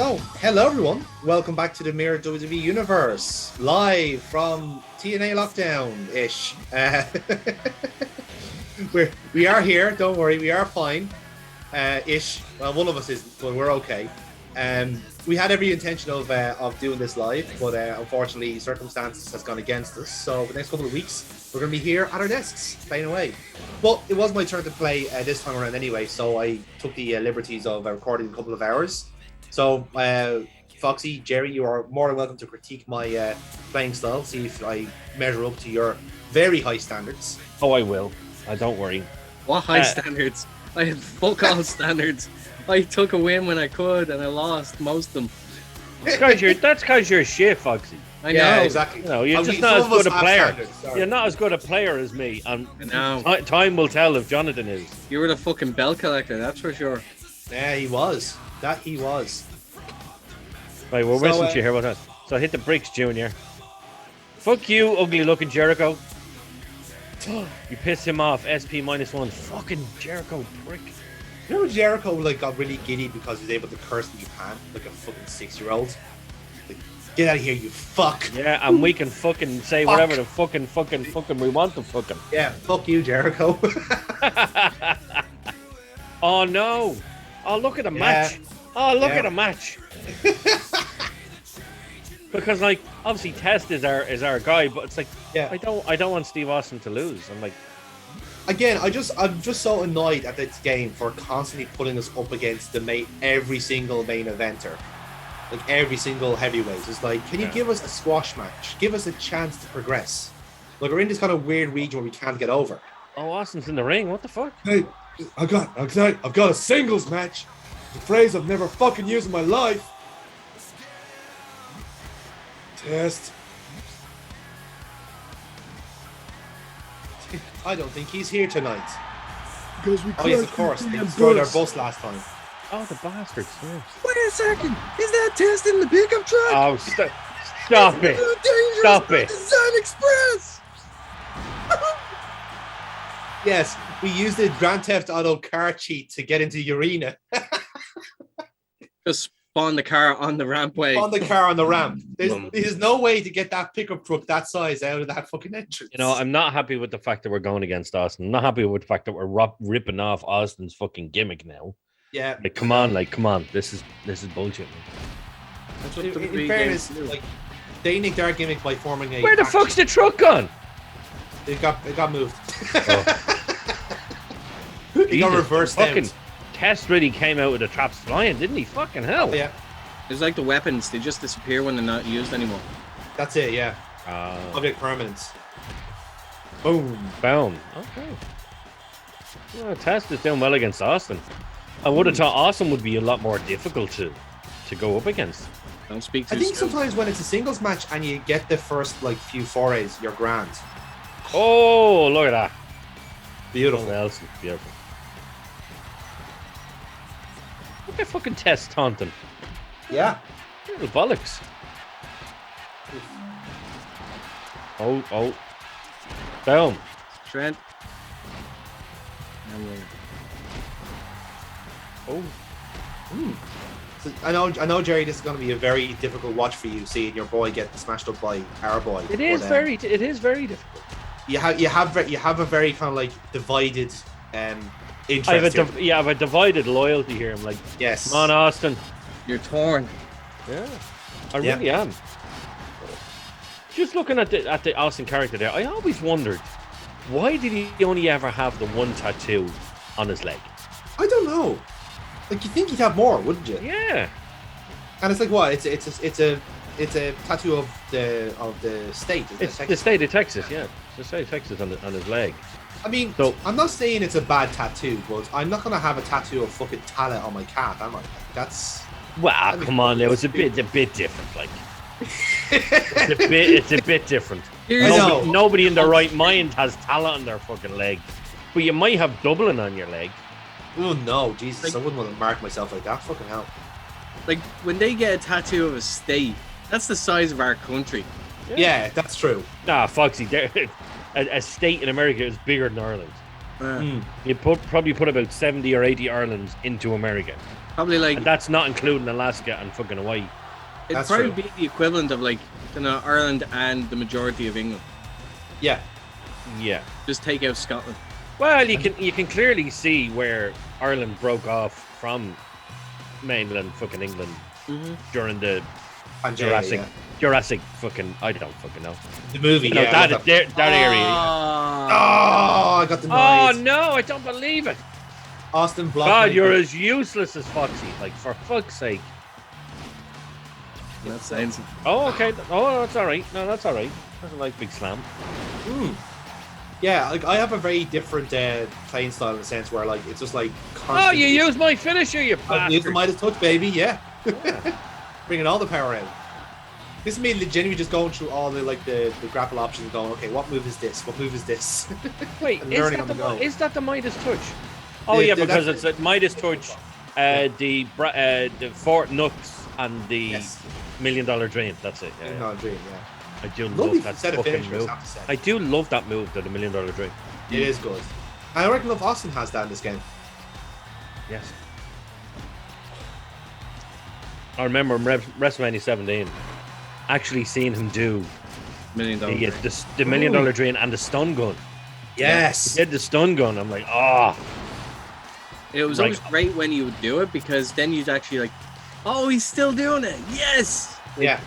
So, hello everyone. Welcome back to the Mirror WWE Universe, live from TNA Lockdown-ish. We are here, don't worry, we are fine. Ish. Well, one of us isn't, but we're okay. We had every intention of doing this live, but unfortunately circumstances has gone against us. So the next couple of weeks, we're going to be here at our desks, playing away. But it was my turn to play this time around anyway, so I took the liberties of recording a couple of hours. So, Foxy, Jerry, you are more than welcome to critique my playing style, see if I measure up to your very high standards. Oh, I will. Don't worry. What high standards? I had fuck all standards. I took a win when I could, and I lost most of them. That's because you're shit, Foxy. I know. Yeah, exactly. No, you're just not as good a player. You're not as good a player as me, and time will tell if Jonathan is. You were the fucking bell collector, that's for sure. Yeah, he was. That he was. Right, we're listening to you here about that. So hit the bricks, Junior. Fuck you, ugly-looking Jericho. You pissed him off. SP -1. Fucking Jericho prick. You know Jericho got really giddy because he was able to curse in Japan like a fucking 6-year-old. Like, get out of here, you fuck. Yeah, and we can fucking say whatever the fucking we want to fucking. Yeah, fuck you, Jericho. Oh no! Oh, look at the match! Oh, look at the match! Because obviously Test is our guy, but it's I don't want Steve Austin to lose. I'm like, again, I'm just so annoyed at this game for constantly putting us up against every single main eventer, like every single heavyweight. It's like, can you give us a squash match? Give us a chance to progress. Like, we're in this kind of weird region where we can't get over. Oh, Austin's in the ring. What the fuck? Hey, I've got a singles match. The phrase I've never fucking used in my life. Test. I don't think he's here tonight. Because we Yes, of course. They destroyed our bus last time. Oh, the bastards. Yes. Wait a second! Is that Test in the pickup truck? Oh, stop it! Stop it! Design Express! Yes, we used the Grand Theft Auto car cheat to get into the arena. Just spawn the car on the rampway. On the car on the ramp. There's no way to get that pickup truck that size out of that fucking entrance. You know, I'm not happy with the fact that we're going against Austin. I'm not happy with the fact that we're ripping off Austin's fucking gimmick now. Yeah. Come on. This is bullshit. That's what In fairness, they nicked our gimmick by forming a. Where the fuck's the truck gone? It got moved. Oh. He got reversed fucking out. Test really came out with the traps flying, didn't he? Fucking hell. Yeah, It's like the weapons, they just disappear when they're not used anymore. that's it. Yeah, object permanence. Boom. Boom. Okay. Well, Test is doing well against Austin. I would have thought Austin would be a lot more difficult to go up against. Don't speak too I think soon. sometimes when it's a singles match and you get the first few forays, you're grand. Oh, look at that. Beautiful. Nelson. Beautiful. Look at fucking Test taunting. Yeah. Little bollocks. Oh. Boom. Trent. Oh. So I know, Jerry. This is going to be a very difficult watch for you, seeing your boy get smashed up by our boy. It is very difficult. You have a very kind of divided interest. I have a divided loyalty here. I'm like, yes. come on, Austin. You're torn. Yeah, I really am. Just looking at the Austin character there, I always wondered, why did he only ever have the one tattoo on his leg? I don't know. You think he'd have more, wouldn't you? Yeah. And it's what? It's a tattoo of the state. It's the state of Texas. Yeah, it's the state of Texas on his leg. I mean, so, I'm not saying it's a bad tattoo, but I'm not gonna have a tattoo of fucking Tala on my cat, am I? That's. Well, come on, it's a bit different. It's a bit different. Nobody in their right mind has Tala on their fucking leg, but you might have Dublin on your leg. Oh no, Jesus! I wouldn't want to mark myself like that. Fucking hell! When they get a tattoo of a state, that's the size of our country. Yeah, that's true. Nah, Foxy, a state in America is bigger than Ireland. You probably put about 70 or 80 Irelands into America. Probably like And that's not including Alaska and fucking Hawaii. it'd That's probably true. be the equivalent of like Ireland and the majority of England. Yeah. Yeah. Just take out Scotland. Well, you can clearly see where Ireland broke off from mainland fucking England during the Pangea, Jurassic fucking I don't fucking know. The movie, You know, yeah. that area. Oh, I got the Oh knives. no, I don't believe it. Austin Block. God, you're as useless as Foxy. Like, for fuck's sake. That sounds. Oh, okay. Oh, that's all right. No, that's all right. Doesn't like Big Slam. Yeah, like I have a very different playing style in the sense where like it's just like Oh, constantly. you used my finisher, you I use the bastard. Midas touch, baby. Yeah, bringing all the power out. This is me genuinely just going through all the the grapple options, and going, okay, what move is this? What move is this? Wait, and is learning that, on the go. is that the Midas touch? Oh, The- yeah, the- because that's- it's a Midas touch, the Fort Knox and the Yes. $1 Million Dream. That's it. Yeah, No, dream. Yeah. I do Lovely love that set of fucking finishers, move. I have to say. I do love that move, the $1 Million Dream. It is good. And I reckon Austin has that in this game. Yes. I remember in WrestleMania 17 actually seeing him do $1 million. the $1 Million Dream and the stun gun. Yes. He did the stun gun. I'm like, oh. It was Like- always great when you would do it because then you'd actually like, oh, he's still doing it. Yes. Yeah.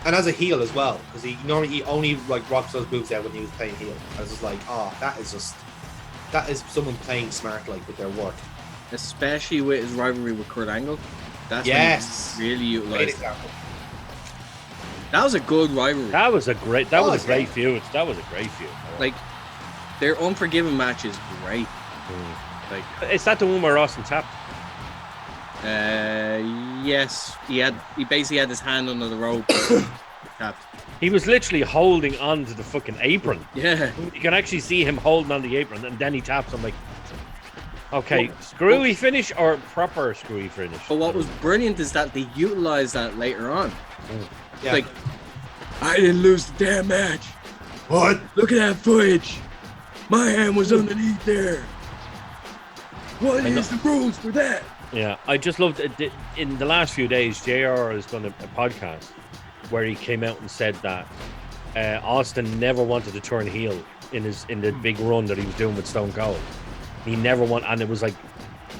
And as a heel as well, because he only like rocks those moves out when he was playing heel. I was just like, oh, that is someone playing smart like with their work. Especially with his rivalry with Kurt Angle. That's Yes. when he really Great utilized it. example. That was a good rivalry. That was a great Yeah. feud. That was a great feud. Like their Unforgiven match is great. Like Is that the one where Austin tapped? yes, he basically had his hand under the rope. Tapped. He was literally holding on to the fucking apron. Yeah. You can actually see him holding on the apron, and then he taps. I'm like, okay, screwy finish or proper screwy finish? But what was brilliant is that they utilized that later on. Yeah. Like, I didn't lose the damn match. what? Look at that footage. My hand was underneath there. What is the rules for that? Yeah, I just loved it. In the last few days, JR has done a podcast where he came out and said that Austin never wanted to turn heel in the big run that he was doing with Stone Cold. He never want, and it was like,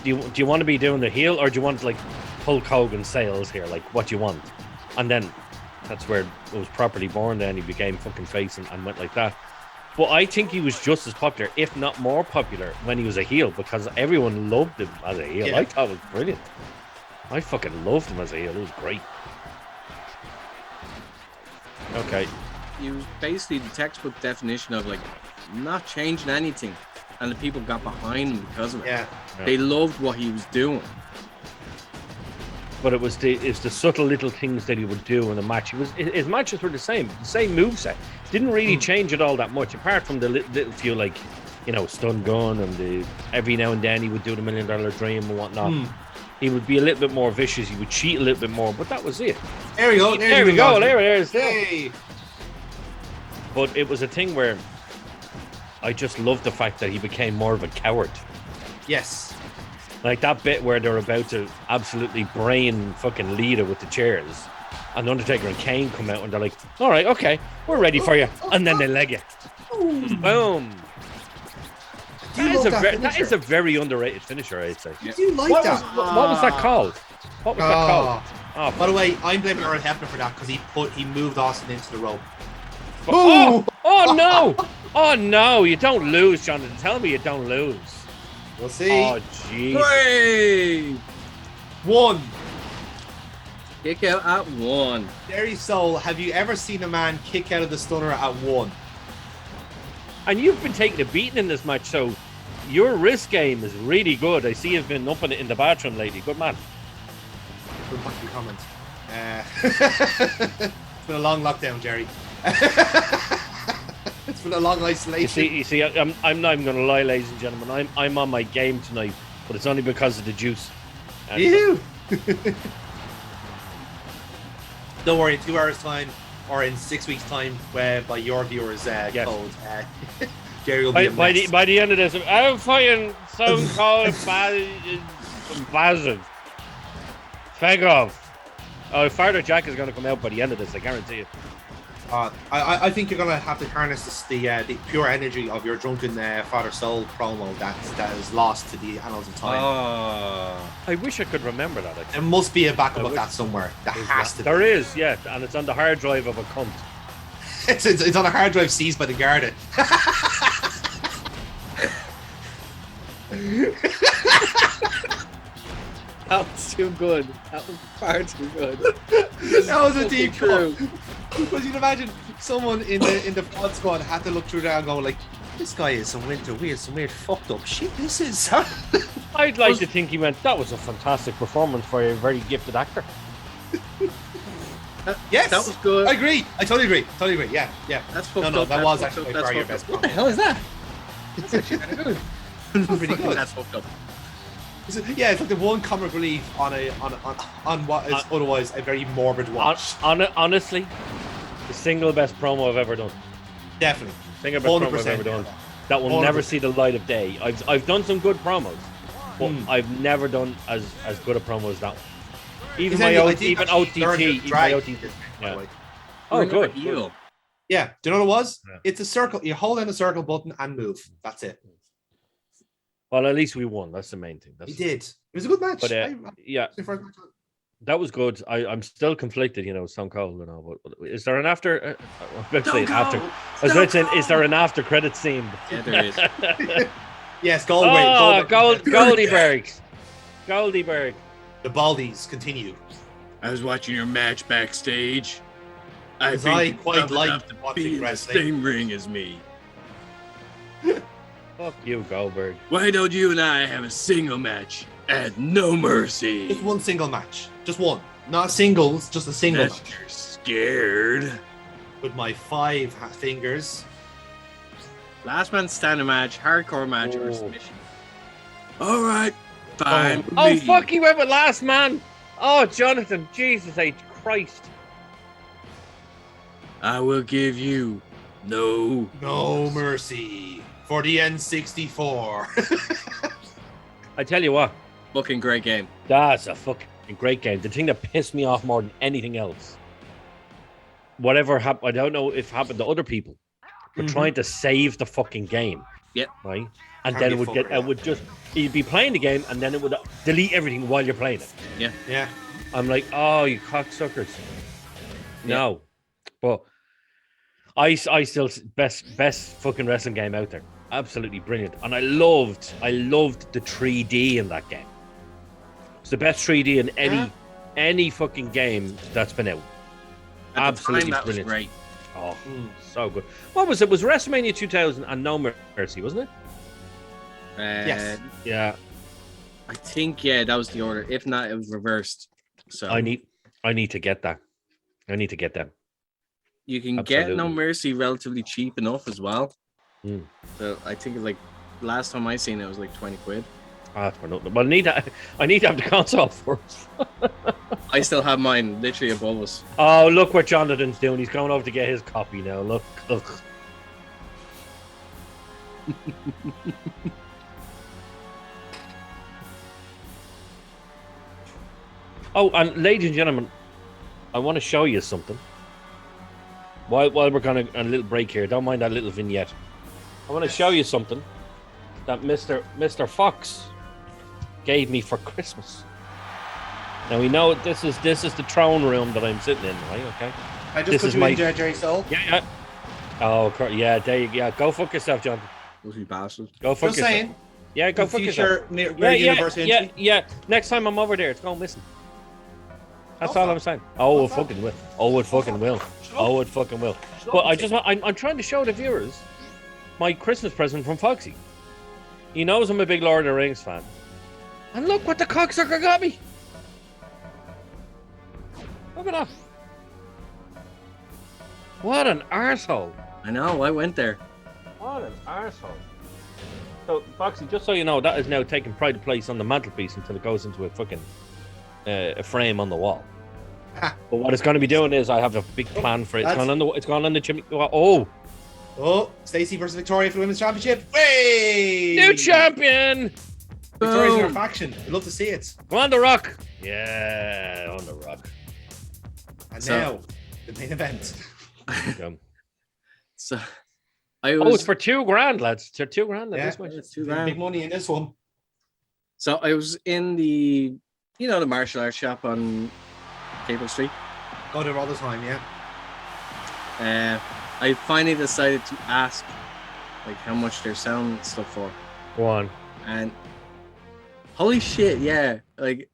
do you want to be doing the heel or do you want like Hulk Hogan sales here? Like, what do you want? And then that's where it was properly born. Then he became fucking face and went like that. But I think he was just as popular, if not more popular, when he was a heel because everyone loved him as a heel. Yeah. I thought it was brilliant. I fucking loved him as a heel. It was great. Okay. He was basically the textbook definition of like not changing anything, and the people got behind him because of it. Yeah. They loved what he was doing. But it's the subtle little things that he would do in the match. His matches were the same moveset. Didn't really change it all that much, apart from the little few like, stun gun and every now and then he would do the $1 Million Dream and whatnot. He would be a little bit more vicious. He would cheat a little bit more, but that was it. There we go. There we go. There it is. Hey. But it was a thing where I just loved the fact that he became more of a coward. Yes. Like that bit where they're about to absolutely brain fucking Lita with the chairs. And Undertaker and Kane come out and they're like, all right, okay, we're ready for you. And then they leg you. Boom. That is a very underrated finisher, I'd say. I do like What that. was that called? What was that called? Oh, By the way, I'm blaming Earl Hebner for that because he moved Austin into the rope. oh no! Oh no! You don't lose, Jonathan. Tell me you don't lose. We'll see. Oh jeez. Hooray! 1. Kick out at 1. Derry Soul, have you ever seen a man kick out of the stunner at 1? And you've been taking a beating in this match, so your wrist game is really good. I see you've been upping it in the bathroom lately. Good man. Good back to your comment. It's been a long lockdown, Jerry. It's been a long isolation. You see, I'm not even going to lie, ladies and gentlemen. I'm on my game tonight, but it's only because of the juice. And You. Don't worry, in 2 hours' time, or in 6 weeks' time, where by your viewers' code, Jerry will be a mess. by the end of this, I'm fighting Stone Cold Buzzard. Fag off. Oh, Farther Jack is going to come out by the end of this, I guarantee it. I think you're going to have to harness the pure energy of your drunken Father Soul promo that is lost to the annals of time. I wish I could remember that. Actually. There must be a backup of that somewhere. There has to be. There is, yeah, and it's on the hard drive of a cunt. It's on a hard drive seized by the Garda. That was too good. That was far too good. That was a deep true. cut. Because you'd imagine someone in the pod squad had to look through there and go like, this guy is some weird fucked up shit. This is. I'd like to think he went, that was a fantastic performance for a very gifted actor. Yes, that was good. I agree. I totally agree. Yeah. That's fucked up. No, that That's was fucked actually up. by far That's your fucked best. up. What the hell is that? That's actually kind of good. Pretty good. That's fucked up. Yeah, it's like the one comic relief on what is otherwise a very morbid watch. Honestly, the single best promo I've ever done. Definitely. Single best promo I've ever done. That will 100%. never see the light of day. I've done some good promos, but I've never done as good a promo as that one. Even my OTT. Yeah. Oh, good. Yeah. Do you know what it was? Yeah. It's a circle. You hold down the circle button and move. That's it. Well, at least we won. That's the main thing. We did. It was a good match. But yeah, that was good. I'm still conflicted, Stone Cold and all. But is there an after? Is there an after credit scene? Yeah, there is. Yes, Goldberg. Goldberg. The Baldies continue. I was watching your match backstage. I quite like watching wrestling. Same ring as me. Fuck you, Goldberg. Why don't you and I have a single match at No Mercy? Just one single match. Just one. Not singles, just a single match. You're scared. With my 5 fingers. Last man standing match, hardcore match, or submission. All right, fine. Oh, fuck, you went with last man. Oh, Jonathan, Jesus H. Christ. I will give you no mercy for the N64. I tell you what. Fucking great game. That's a fucking great game. The thing that pissed me off more than anything else. Whatever happened, I don't know if it happened to other people. But trying to save the fucking game. Yep. Right? And then you'd be playing the game and then it would delete everything while you're playing it. Yeah. Yeah. I'm like, oh, you cocksuckers. No. But I still best fucking wrestling game out there. Absolutely brilliant. And I loved the 3D in that game. It's the best 3D in any fucking game that's been out. Absolutely that brilliant. Was great. Oh, so good. What was it? Was WrestleMania 2000 and No Mercy, wasn't it? Yes. Yeah. I think that was the order. If not, it was reversed. So I need to get that. I need to get them. You can get No Mercy relatively cheap enough as well. So I think like last time I seen it was like 20 quid. That's for nothing. But I need to have the console first. I still have mine literally above us. Oh, look what Jonathan's doing. He's going over to get his copy now. Look. Oh, and ladies and gentlemen, I want to show you something. While we're going on a little break here, don't mind that little vignette. I want to show you something that Mr. Fox gave me for Christmas. Now we know this is the throne room that I'm sitting in, right? Okay. I just put you in there, Jerry Soul. Yeah. Oh, yeah. There you go. Go fuck yourself, John. Those you bastards. Go fuck Just yourself. saying. Yeah, go fuck yourself. Yeah. Next time I'm over there, it's going missing. That's all I'm saying. Oh, it fucking will. Oh, it fucking will. Oh, it fucking will. But I'm trying to show the viewers my Christmas present from Foxy. He knows I'm a big Lord of the Rings fan. And look what the cocksucker got me. Look at that. What an arsehole. I know, I went there. What an arsehole. So, Foxy, just so you know, that is now taking pride of place on the mantelpiece until it goes into a fucking a frame on the wall. But what it's going to be doing is I have a big plan for it. It's gone on the chimney. Oh, Oh, Stacy versus Victoria for the Women's Championship. Way! New champion! Victoria's in our Boom. faction. I'd love to see it. Go on the Rock. Yeah, on the Rock. And So- now, the main event. Come. So I Oh, was it's for $2,000, lads. It's for $2,000 in Yeah. this match. it's too grand. Big money in this one. So I was in the the martial arts shop on Capel Street. Go there all the time, yeah. I finally decided to ask like how much they're selling stuff for. Go on. And holy shit, yeah. Like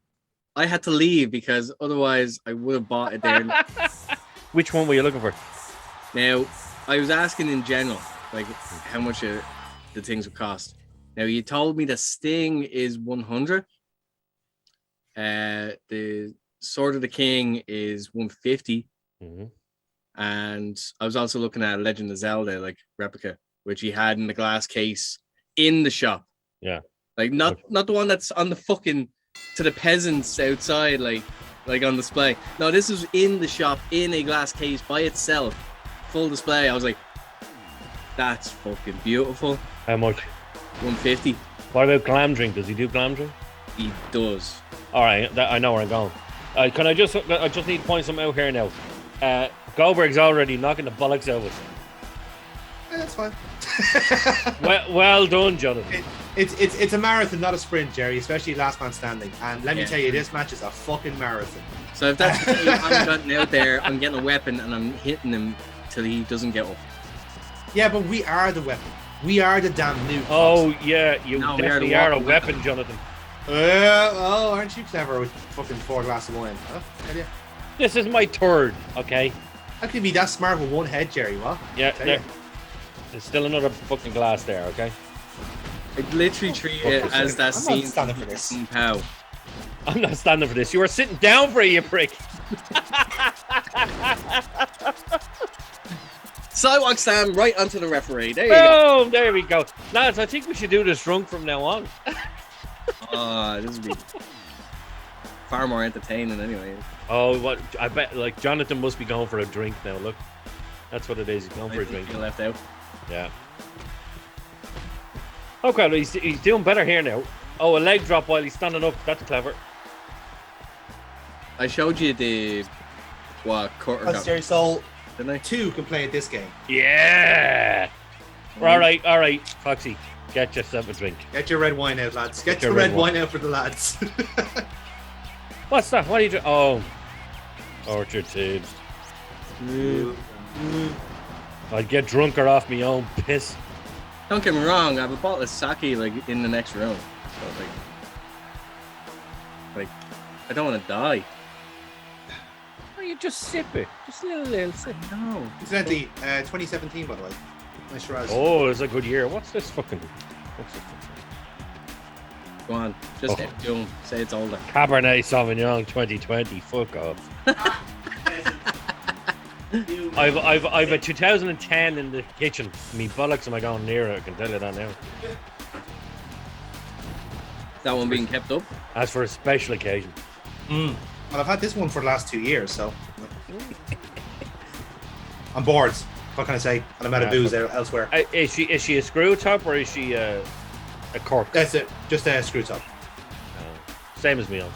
I had to leave because otherwise I would have bought it there. Which one were you looking for? Now, I was asking in general, like how much the things would cost. Now you told me the Sting is 100. The Sword of the King is 150. Mm-hmm. And I was also looking at Legend of Zelda, like replica, which he had in the glass case in the shop. Yeah. Like not the one that's on the fucking to the peasants outside, like on display. No, this was in the shop in a glass case by itself, full display. I was like, that's fucking beautiful. How much? 150. What about Glam Drink? Does he do Glam Drink? He does. All right, I know where I'm going. I just need to point something out here now. Goldberg's already knocking the bollocks out of us. Yeah, that's fine. Well done, Jonathan. It's a marathon, not a sprint, Jerry, especially last man standing. And let me Yeah. tell you, this match is a fucking marathon. So if that's the case, I'm getting out there, I'm getting a weapon and I'm hitting him till he doesn't get up. Yeah, but we are the weapon. We are the damn nuke. Oh yeah, you No, we are definitely the are a walking weapon, Jonathan. Oh, aren't you clever with fucking 4 glasses of wine? Huh? Tell ya. This is my third, okay? How can you be that smart with one head, Jerry? What? Yeah, Tell there, ya. there's still another fucking glass there, okay? I literally treat it as that I'm not scene standing for this. from Pow. I'm not standing for this. You were sitting down for it, you prick. Sidewalk slam right onto the referee. There you go. Boom! There we go. Lads, I think we should do this drunk from now on. This would be far more entertaining anyway. Oh, what? I bet, like, Jonathan must be going for a drink now. Look, that's what it is. He's going for I a think drink. you left out. Yeah. Okay, well, he's doing better here now. Oh, a leg drop while he's standing up. That's clever. I showed you the quarter That's Jerry Soul. didn't I? 2 can play at this game. Yeah. All right, Foxy. Get yourself a drink. Get your red wine out, lads. Get your your red red wine out for the lads. What's that? What are you doing? Oh, Orchard Tubes. I'd get drunker off me own piss. Don't get me wrong, I have a bottle of sake like in the next room. So like I don't want to die. Oh, you just sip it. Just a little sip. No. Incidentally, 2017, by the way. Nice Shiraz. Oh, it's a good year. What's this fucking... What's this? Go on. Just Oh. do 'em. Say it's older. Cabernet Sauvignon 2020. Fuck off. I've a 2010 in the kitchen. Me bollocks am I going near it? I can tell you that now. That one being kept up. As for a special occasion. Well, I've had this one for the last 2 years, so I'm bored. What can I say? And I'm out of Yeah, booze elsewhere. Is she a screw top or is she a cork? That's it. Just a screw top. Same as me on.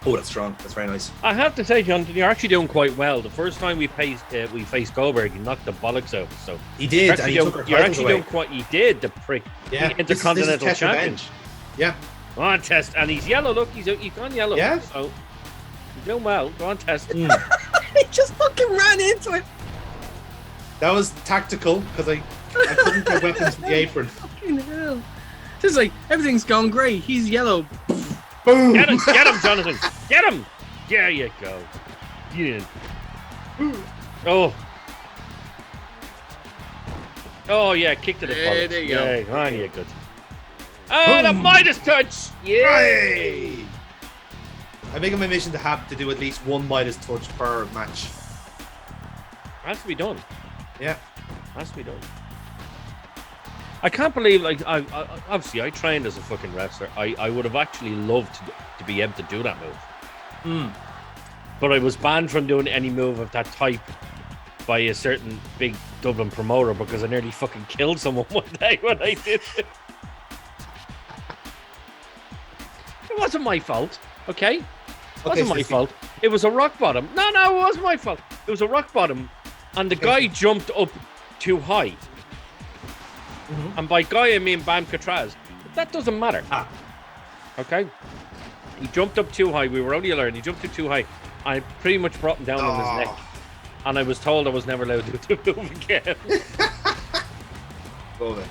Oh, that's strong. That's very nice. I have to say, Jonathan, you're actually doing quite well. The first time we faced Goldberg, he knocked the bollocks out. So He did, and he you're took our actually titles away. doing quite. He did the prick. Yeah, The this is Intercontinental Test Champion. Revenge. Yeah, Go on, test, and he's yellow. Look, he's gone yellow. Yeah. So you're doing well. Go on, test. He just fucking ran into it. that was tactical because I couldn't get weapons from the apron. Fucking hell. Just like everything's gone great. He's yellow. Boom! Get him, Jonathan. Get him. There you go. Yeah. Oh yeah, kick to the There bollocks. you go. Yeah, go on, you good. Oh, the Midas touch. Yeah. Hey! I make it my mission to do at least one Midas touch per match. Has to be done. Yeah. Has to be done. I can't believe, like, I obviously I trained as a fucking wrestler. I would have actually loved to be able to do that move. But I was banned from doing any move of that type by a certain big Dublin promoter because I nearly fucking killed someone one day when I did it. It wasn't my fault, okay? It wasn't my fault. It was a rock bottom. No, it wasn't my fault. It was a rock bottom, and the guy jumped up too high. And by guy, I mean Bam Katraz. But that doesn't matter. Okay? He jumped up too high. We were only alert. He jumped up too high. I pretty much brought him down on his neck. And I was told I was never allowed to move again. Love it.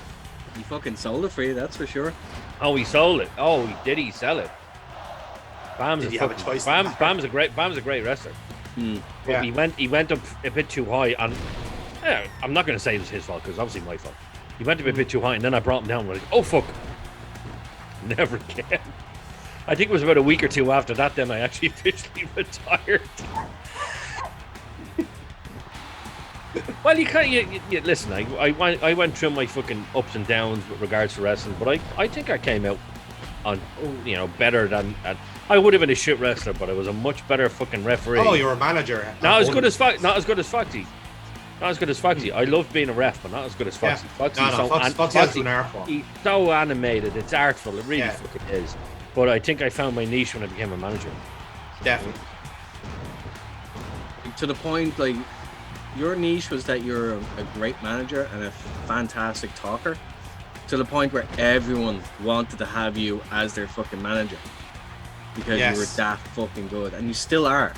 He fucking sold it for you, that's for sure. Oh, he sold it. Oh, did he sell it? Bam's Did you have a choice? Bam's a great wrestler. But he went up a bit too high, and I'm not going to say it was his fault because obviously my fault. He went up a bit too high, and then I brought him down. Like, oh fuck, never again. I think it was about a week or two after that. Then I actually officially retired. Well, you can't. You listen. I went through my fucking ups and downs with regards to wrestling, but I think I came out on better than. I would have been a shit wrestler, but I was a much better fucking referee. Oh, you're a manager. Not as good as Foxy. Not as good as Foxy. I love being a ref, but not as good as Foxy. Yeah. Foxy has an art form. He's so animated. It's artful. It really fucking is. But I think I found my niche when I became a manager. Definitely. To the point, like, your niche was that you're a great manager and a fantastic talker. To the point where everyone wanted to have you as their fucking manager. Because you were that fucking good. And you still are.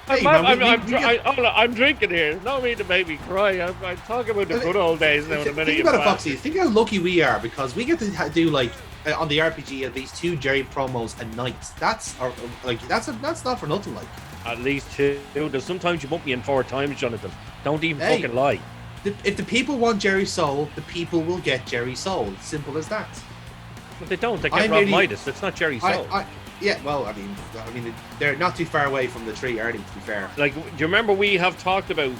I'm drinking here. No need to make me cry. I'm talking about the good old days now in a minute. Think about it, Foxy. Think how lucky we are because we get to do like on the RPG at least 2 Jerry promos a night. That's not for nothing. Like at least 2. There's sometimes you bump me in 4 times, Jonathan. Don't even fucking lie. If the people want Jerry Soul, the people will get Jerry Soul. Simple as that. But they don't. They get Rob Midas. It's not Jerry Soul. Yeah, well, I mean, they're not too far away from the tree, are they? To be fair. Like, do you remember we have talked about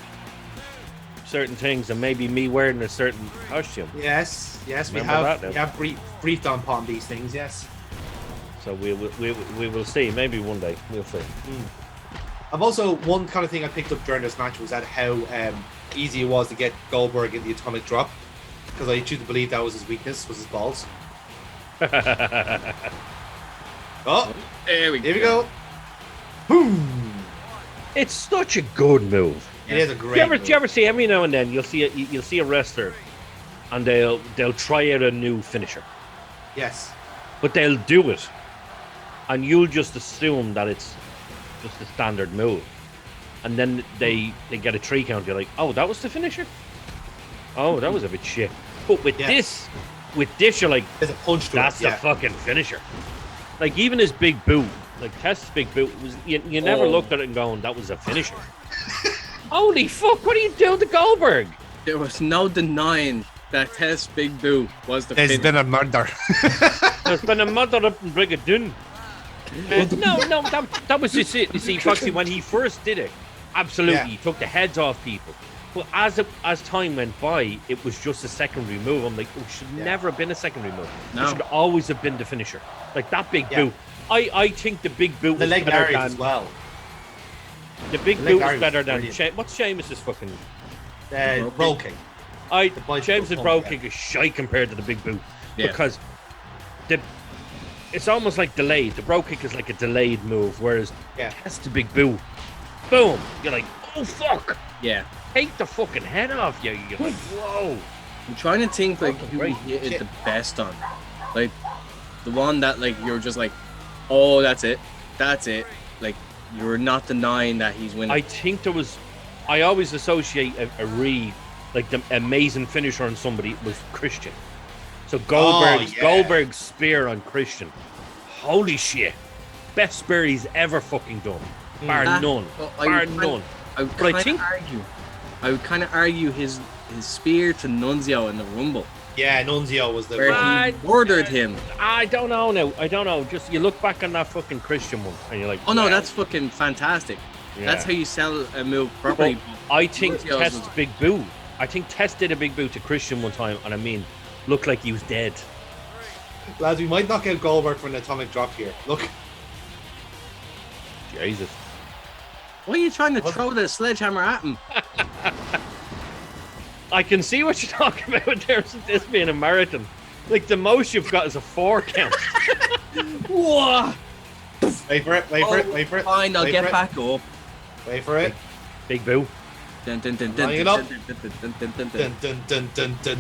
certain things and maybe me wearing a certain costume? Yes, we have briefed on these things. Yes. So we will see. Maybe one day we'll see. I've also one kind of thing I picked up during this match was that how easy it was to get Goldberg in the atomic drop because I choose to believe that was his weakness, was his balls. Oh, here we go. Boom! It's such a good move. It is a great move. Do you ever see every now and then you'll see a wrestler and they'll try out a new finisher. Yes. But they'll do it and you'll just assume that it's just a standard move. And then they get a 3 count. You're like, oh, that was the finisher? Oh, that was a bit shit. But with this you're like, there's a punch to that's it. the fucking finisher. Like even his big boot, like Test's big boot was you never looked at it and going, that was a finisher. Holy fuck, what are you doing to Goldberg? There was no denying that Test's big boot was the finisher. There's been a murder. There's been a murder up in Brigadoon. No, that was just it. You see, Foxy, when he first did it, absolutely, he took the heads off people. But as time went by, it was just a secondary move. I'm like, it should never have been a secondary move. No. It should always have been the finisher. Like that big boot. I think the big boot the was leg better Larry than as well. The big boot was better than what's Sheamus's fucking roll kick. Sheamus's roll kick is shite compared to the big boot because it's almost like delayed. The roll kick is like a delayed move, whereas that's the big boot. Boom! You're like, oh fuck! Yeah. Take the fucking head off you. You're like, whoa. I'm trying to think like who he hit it the best on. Like the one that like you're just like, oh, that's it. Like you're not denying that he's winning. I think I always associate a like the amazing finisher on somebody was Christian. So Goldberg's spear on Christian. Holy shit. Best spear he's ever fucking done. Bar none. I would kind of argue his spear to Nunzio in the Rumble. Yeah, Nunzio was the where he ordered him. I don't know now. I don't know. Just you look back on that fucking Christian one and you're like, oh no, that's fucking fantastic. Yeah. That's how you sell a move properly. Well, I think Test's big boot. I think Test did a big boot to Christian one time, and I mean, looked like he was dead. Lads, we might knock out Goldberg for an atomic drop here. Look. Jesus. Why are you trying to throw the sledgehammer at him? I can see what you're talking about in terms of this being a marathon. Like, the most you've got is a 4 count. Whoa! Wait for it. Wait for it. Wait for it. Fine, I'll wait get for it. back up. Wait for it. Big boo. Dun, dun, dun, dun, Line it dun, up. dun, dun, dun, dun, dun, dun. Dun dun dun dun dun.